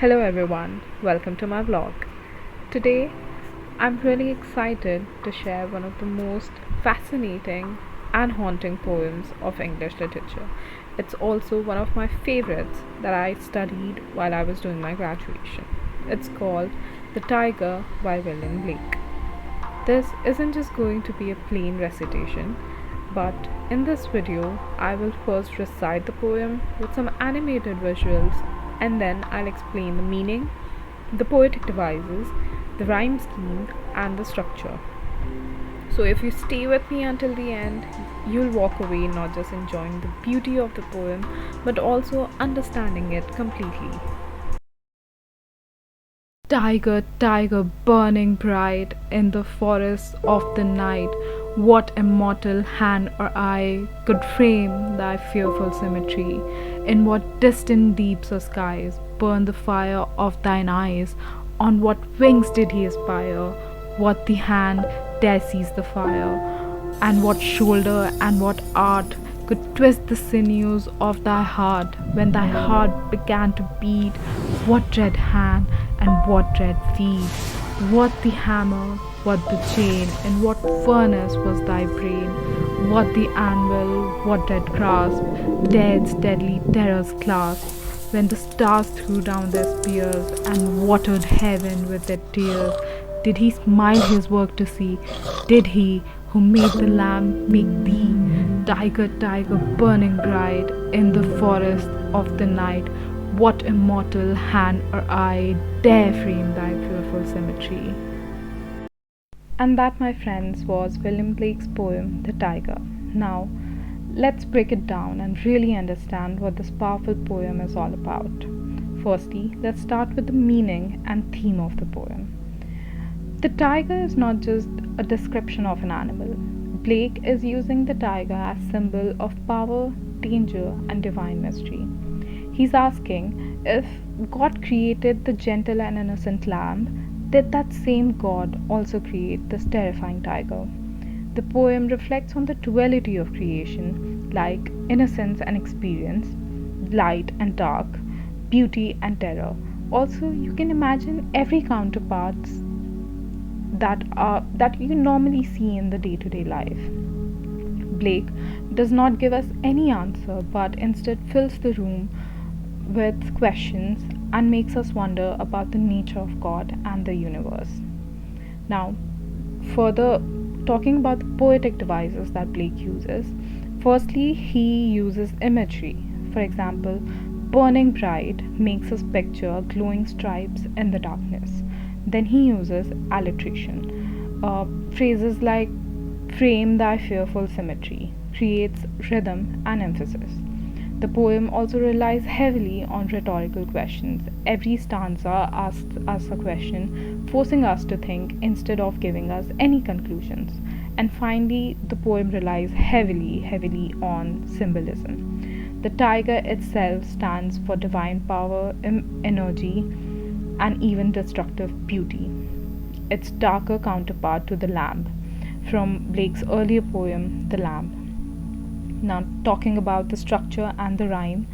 Hello everyone, welcome to my vlog. Today I'm really excited to share one of the most fascinating and haunting poems of English literature. It's also one of my favorites that I studied while I was doing my graduation. It's called The Tyger by William Blake. This isn't just going to be a plain recitation, but in this video, I will first recite the poem with some animated visuals, and then I'll explain the meaning, the poetic devices, the rhyme scheme, and the structure. So, if you stay with me until the end, you'll walk away not just enjoying the beauty of the poem but also understanding it completely. Tyger, Tyger, burning bright in the forests of the night, what immortal hand or eye could frame thy fearful symmetry? In what distant deeps of skies burned the fire of thine eyes? On what wings did he aspire? What the hand dare seize the fire? And what shoulder and what art could twist the sinews of thy heart when thy heart began to beat? What dread hand and what dread feet? What the hammer, what the chain, in what furnace was thy brain? What the anvil, what dread grasp, dead's deadly terror's clasp? When the stars threw down their spears and watered heaven with their tears, did he smile his work to see? Did he, who made the lamb, make thee? Tyger, Tyger, burning bright in the forest of the night, what immortal hand or eye dare frame thy fearful symmetry? And that, my friends, was William Blake's poem, The Tyger. Now, let's break it down and really understand what this powerful poem is all about. Firstly, let's start with the meaning and theme of the poem. The tiger is not just a description of an animal. Blake is using the tiger as symbol of power, danger, and divine mystery. He's asking, if God created the gentle and innocent lamb, did that same God also create this terrifying tiger? The poem reflects on the duality of creation, like innocence and experience, light and dark, beauty and terror. Also, you can imagine every counterparts that you normally see in the day-to-day life. Blake does not give us any answer, but instead fills the room with questions and makes us wonder about the nature of God and the universe. Now, further talking about the poetic devices that Blake uses, firstly, he uses imagery. For example, burning bright makes us picture glowing stripes in the darkness. Then he uses alliteration. Phrases like frame thy fearful symmetry creates rhythm and emphasis. The poem also relies heavily on rhetorical questions. Every stanza asks us a question, forcing us to think instead of giving us any conclusions. And finally, the poem relies heavily on symbolism. The tiger itself stands for divine power, energy, and even destructive beauty. Its darker counterpart to the lamb from Blake's earlier poem, The Lamb. Now, talking about the structure and the rhyme.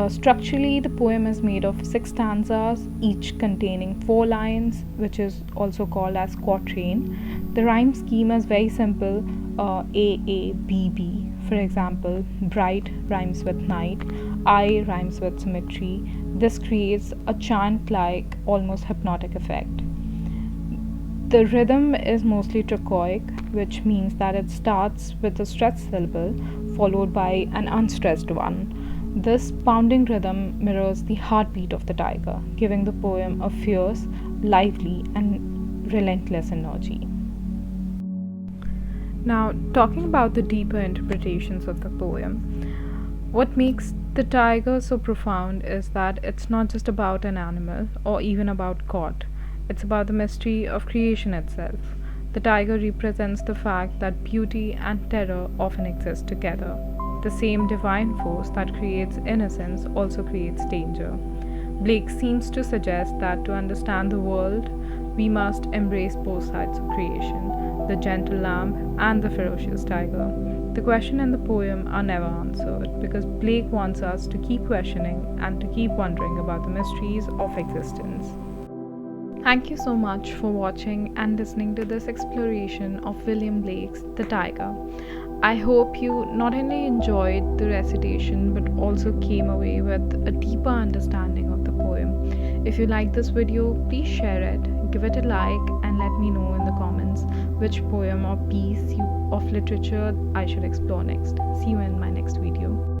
Structurally, the poem is made of 6 stanzas, each containing 4 lines, which is also called as quatrain. The rhyme scheme is very simple, A, B, B. For example, bright rhymes with night, I rhymes with symmetry. This creates a chant-like, almost hypnotic effect. The rhythm is mostly trochoic, which means that it starts with a stressed syllable followed by an unstressed one. This pounding rhythm mirrors the heartbeat of the tiger, giving the poem a fierce, lively, and relentless energy. Now, talking about the deeper interpretations of the poem, what makes the tiger so profound is that it's not just about an animal or even about God. It's about the mystery of creation itself. The tiger represents the fact that beauty and terror often exist together. The same divine force that creates innocence also creates danger. Blake seems to suggest that to understand the world, we must embrace both sides of creation, the gentle lamb and the ferocious tiger. The question and the poem are never answered because Blake wants us to keep questioning and to keep wondering about the mysteries of existence. Thank you so much for watching and listening to this exploration of William Blake's The Tyger. I hope you not only enjoyed the recitation but also came away with a deeper understanding of the poem. If you like this video, please share it, give it a like, and let me know in the comments which poem or piece of literature I should explore next. See you in my next video.